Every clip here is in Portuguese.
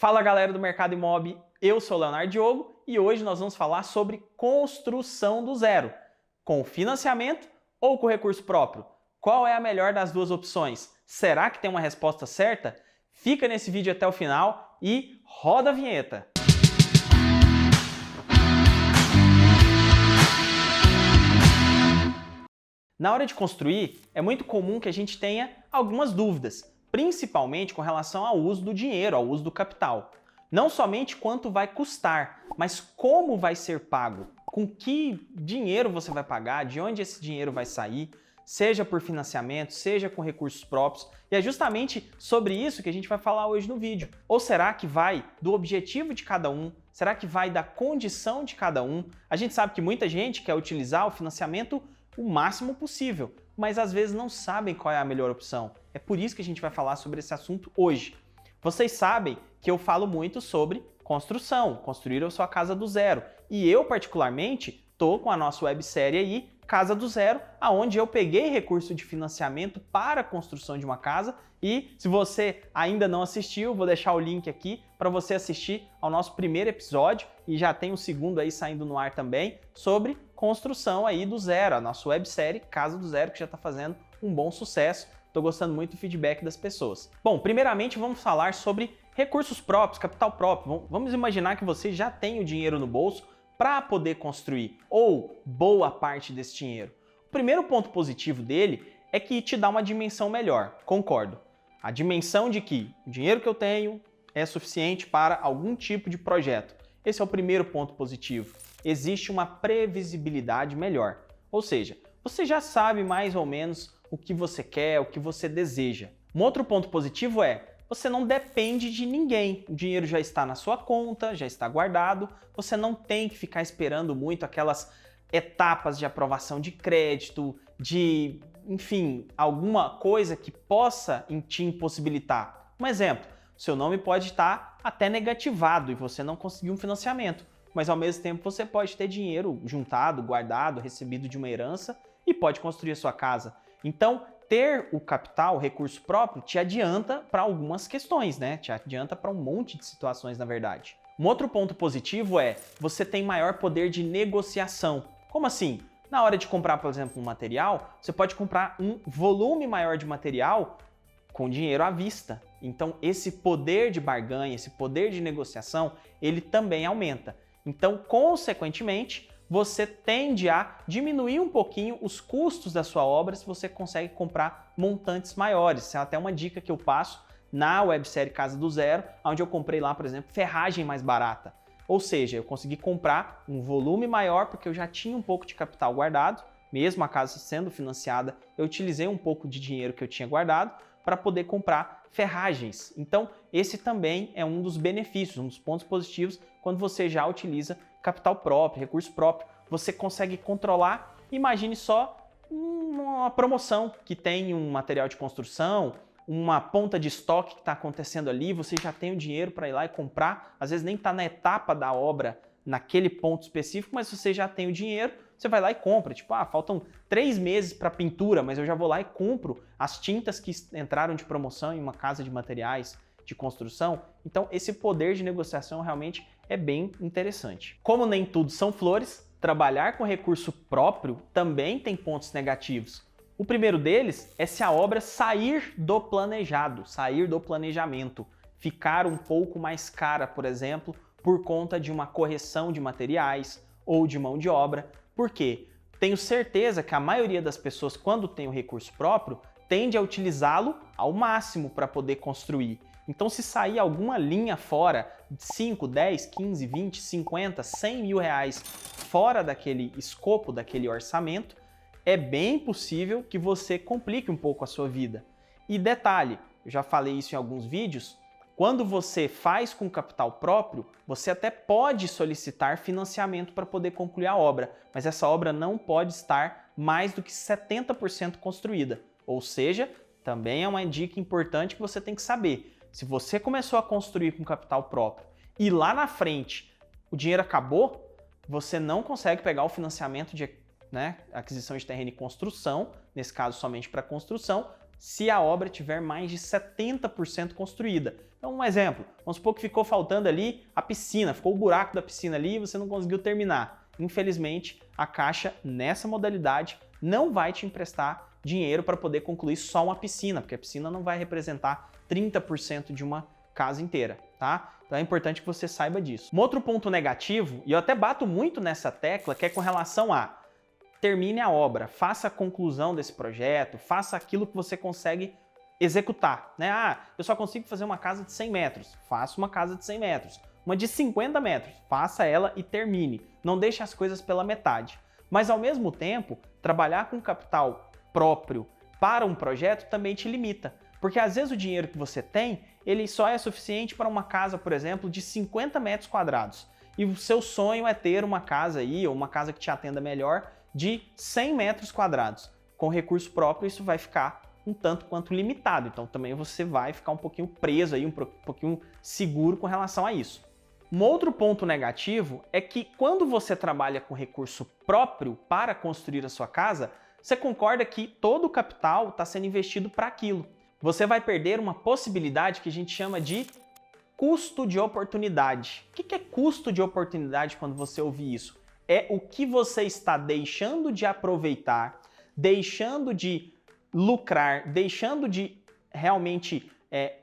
Fala galera do Mercado Imob, eu sou o Leonardo Diogo e hoje nós vamos falar sobre construção do zero, com financiamento ou com recurso próprio. Qual é a melhor das duas opções? Será que tem uma resposta certa? Fica nesse vídeo até o final e roda a vinheta! Na hora de construir, é muito comum que a gente tenha algumas dúvidas, principalmente com relação ao uso do dinheiro, ao uso do capital. Não somente quanto vai custar, mas como vai ser pago, com que dinheiro você vai pagar, de onde esse dinheiro vai sair, seja por financiamento, seja com recursos próprios. E é justamente sobre isso que a gente vai falar hoje no vídeo. Ou será que vai do objetivo de cada um? Será que vai da condição de cada um? A gente sabe que muita gente quer utilizar o financiamento o máximo possível, mas às vezes não sabem qual é a melhor opção. É por isso que a gente vai falar sobre esse assunto hoje. Vocês sabem que eu falo muito sobre construção, construir a sua casa do zero. E eu, particularmente, estou com a nossa websérie aí, Casa do Zero, aonde eu peguei recurso de financiamento para a construção de uma casa. E se você ainda não assistiu, vou deixar o link aqui para você assistir ao nosso primeiro episódio, e já tem o segundo aí saindo no ar também, sobre construção aí do zero, a nossa websérie Casa do Zero, que já está fazendo um bom sucesso. Estou gostando muito do feedback das pessoas. Bom, primeiramente vamos falar sobre recursos próprios, capital próprio. Vamos imaginar que você já tem o dinheiro no bolso para poder construir, ou boa parte desse dinheiro. O primeiro ponto positivo dele é que te dá uma dimensão melhor, concordo. A dimensão de que o dinheiro que eu tenho é suficiente para algum tipo de projeto. Esse é o primeiro ponto positivo. Existe uma previsibilidade melhor. Ou seja, você já sabe mais ou menos o que você quer, o que você deseja. Um outro ponto positivo é você não depende de ninguém. O dinheiro já está na sua conta, já está guardado. Você não tem que ficar esperando muito aquelas etapas de aprovação de crédito, de, enfim, alguma coisa que possa te impossibilitar. Um exemplo, seu nome pode estar até negativado e você não conseguiu um financiamento, mas ao mesmo tempo você pode ter dinheiro juntado, guardado, recebido de uma herança e pode construir a sua casa. Então, ter o capital, o recurso próprio, te adianta para algumas questões, né? Te adianta para um monte de situações, na verdade. Um outro ponto positivo é você tem maior poder de negociação. Como assim? Na hora de comprar, por exemplo, um material, você pode comprar um volume maior de material com dinheiro à vista. Então, esse poder de barganha, esse poder de negociação, ele também aumenta. Então, consequentemente, você tende a diminuir um pouquinho os custos da sua obra se você consegue comprar montantes maiores. Essa é até uma dica que eu passo na websérie Casa do Zero, onde eu comprei lá, por exemplo, ferragem mais barata. Ou seja, eu consegui comprar um volume maior porque eu já tinha um pouco de capital guardado, mesmo a casa sendo financiada, eu utilizei um pouco de dinheiro que eu tinha guardado para poder comprar ferragens. Então, esse também é um dos benefícios, um dos pontos positivos quando você já utiliza capital próprio, recurso próprio. Você consegue controlar, imagine só uma promoção que tem um material de construção, uma ponta de estoque que está acontecendo ali, você já tem o dinheiro para ir lá e comprar, às vezes nem está na etapa da obra, naquele ponto específico, mas você já tem o dinheiro, você vai lá e compra. Tipo, faltam 3 meses para pintura, mas eu já vou lá e compro as tintas que entraram de promoção em uma casa de materiais de construção. Então, esse poder de negociação realmente é bem interessante. Como nem tudo são flores, trabalhar com recurso próprio também tem pontos negativos. O primeiro deles é se a obra sair do planejado, sair do planejamento, ficar um pouco mais cara, por exemplo, por conta de uma correção de materiais ou de mão de obra. Por quê? Tenho certeza que a maioria das pessoas, quando tem o recurso próprio, tende a utilizá-lo ao máximo para poder construir. Então, se sair alguma linha fora, 5, 10, 15, 20, 50, 100 mil reais fora daquele escopo, daquele orçamento, é bem possível que você complique um pouco a sua vida. E detalhe, eu já falei isso em alguns vídeos, quando você faz com capital próprio, você até pode solicitar financiamento para poder concluir a obra, mas essa obra não pode estar mais do que 70% construída. Ou seja, também é uma dica importante que você tem que saber. Se você começou a construir com capital próprio e lá na frente o dinheiro acabou, você não consegue pegar o financiamento de aquisição de terreno e construção, nesse caso somente para construção, se a obra tiver mais de 70% construída. Então, um exemplo, vamos supor que ficou faltando ali a piscina, ficou o buraco da piscina ali e você não conseguiu terminar. Infelizmente, a Caixa, nessa modalidade, não vai te emprestar dinheiro para poder concluir só uma piscina, porque a piscina não vai representar 30% de uma casa inteira, tá? Então é importante que você saiba disso. Um outro ponto negativo, e eu até bato muito nessa tecla, que é com relação a termine a obra, faça a conclusão desse projeto, faça aquilo que você consegue executar, né? Ah, eu só consigo fazer uma casa de 100 metros, faça uma casa de 100 metros. Uma de 50 metros, faça ela e termine. Não deixe as coisas pela metade. Mas ao mesmo tempo, trabalhar com capital próprio para um projeto também te limita. Porque às vezes o dinheiro que você tem, ele só é suficiente para uma casa, por exemplo, de 50 metros quadrados. E o seu sonho é ter uma casa aí, ou uma casa que te atenda melhor, de 100 metros quadrados. Com recurso próprio, isso vai ficar um tanto quanto limitado. Então também você vai ficar um pouquinho preso aí, um pouquinho seguro com relação a isso. Um outro ponto negativo é que quando você trabalha com recurso próprio para construir a sua casa, você concorda que todo o capital está sendo investido para aquilo. Você vai perder uma possibilidade que a gente chama de custo de oportunidade. O que é custo de oportunidade quando você ouve isso? É o que você está deixando de aproveitar, deixando de lucrar, deixando de realmente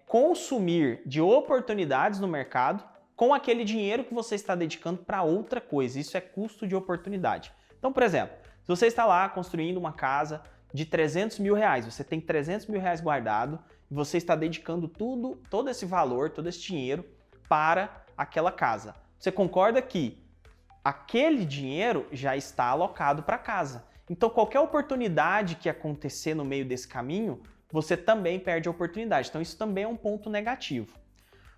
consumir de oportunidades no mercado com aquele dinheiro que você está dedicando para outra coisa. Isso é custo de oportunidade. Então, por exemplo, se você está lá construindo uma casa de 300 mil reais, você tem 300 mil reais guardado e você está dedicando todo esse valor, todo esse dinheiro para aquela casa. Você concorda que aquele dinheiro já está alocado para casa. Então, qualquer oportunidade que acontecer no meio desse caminho, você também perde a oportunidade. Então, isso também é um ponto negativo.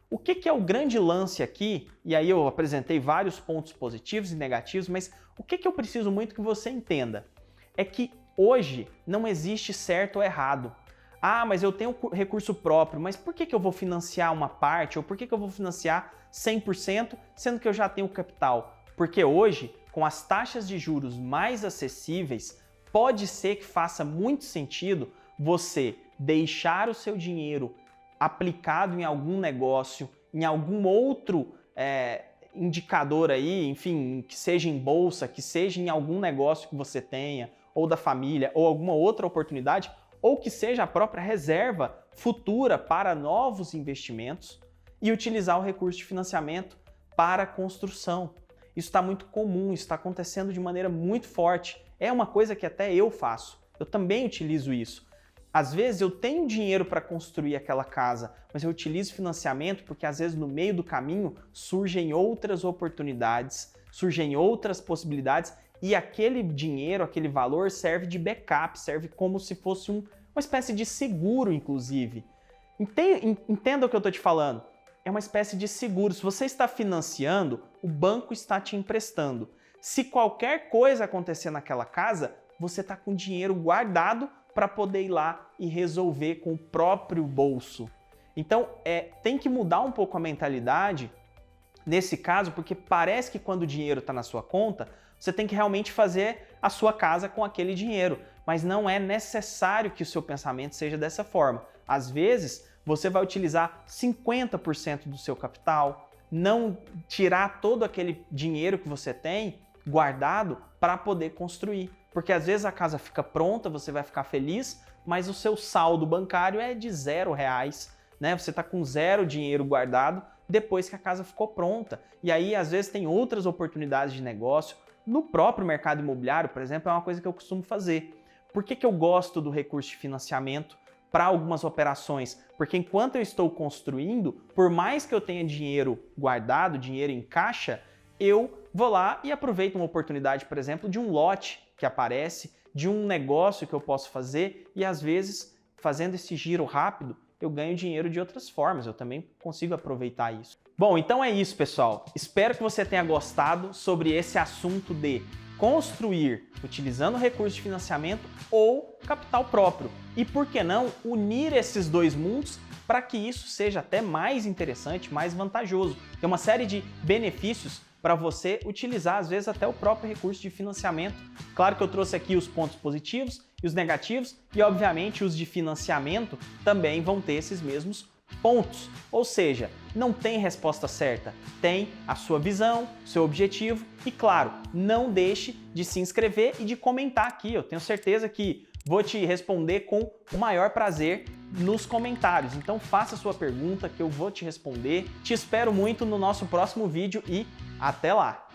O que é o grande lance aqui? E aí eu apresentei vários pontos positivos e negativos, mas o que eu preciso muito que você entenda? É que hoje não existe certo ou errado. Ah, mas eu tenho recurso próprio, mas por que eu vou financiar uma parte? Ou por que eu vou financiar 100%, sendo que eu já tenho capital? Porque hoje, com as taxas de juros mais acessíveis, pode ser que faça muito sentido você deixar o seu dinheiro aplicado em algum negócio, em algum outro indicador aí, enfim, que seja em bolsa, que seja em algum negócio que você tenha, ou da família, ou alguma outra oportunidade, ou que seja a própria reserva futura para novos investimentos e utilizar o recurso de financiamento para a construção. Isso está muito comum, isso está acontecendo de maneira muito forte. É uma coisa que até eu faço. Eu também utilizo isso. Às vezes eu tenho dinheiro para construir aquela casa, mas eu utilizo financiamento porque às vezes no meio do caminho surgem outras oportunidades, surgem outras possibilidades e aquele dinheiro, aquele valor serve de backup, serve como se fosse uma espécie de seguro, inclusive. Entenda o que eu estou te falando. É uma espécie de seguro. Se você está financiando, o banco está te emprestando. Se qualquer coisa acontecer naquela casa, você está com dinheiro guardado para poder ir lá e resolver com o próprio bolso. Então, tem que mudar um pouco a mentalidade nesse caso, porque parece que quando o dinheiro está na sua conta, você tem que realmente fazer a sua casa com aquele dinheiro. Mas não é necessário que o seu pensamento seja dessa forma. Às vezes, você vai utilizar 50% do seu capital, não tirar todo aquele dinheiro que você tem guardado para poder construir. Porque às vezes a casa fica pronta, você vai ficar feliz, mas o seu saldo bancário é de R$0, né? Você está com zero dinheiro guardado depois que a casa ficou pronta. E aí, às vezes, tem outras oportunidades de negócio. No próprio mercado imobiliário, por exemplo, é uma coisa que eu costumo fazer. Por que eu gosto do recurso de financiamento para algumas operações? Porque enquanto eu estou construindo, por mais que eu tenha dinheiro guardado, dinheiro em caixa, eu vou lá e aproveito uma oportunidade, por exemplo, de um lote que aparece, de um negócio que eu posso fazer e às vezes, fazendo esse giro rápido, eu ganho dinheiro de outras formas, eu também consigo aproveitar isso. Bom, então é isso, pessoal. Espero que você tenha gostado sobre esse assunto de construir utilizando recursos de financiamento ou capital próprio. E por que não unir esses dois mundos para que isso seja até mais interessante, mais vantajoso. Tem uma série de benefícios para você utilizar, às vezes, até o próprio recurso de financiamento. Claro que eu trouxe aqui os pontos positivos e os negativos, e obviamente os de financiamento também vão ter esses mesmos pontos. Ou seja, não tem resposta certa, tem a sua visão, seu objetivo e, claro, não deixe de se inscrever e de comentar aqui. Eu tenho certeza que vou te responder com o maior prazer nos comentários. Então faça a sua pergunta que eu vou te responder. Te espero muito no nosso próximo vídeo e até lá!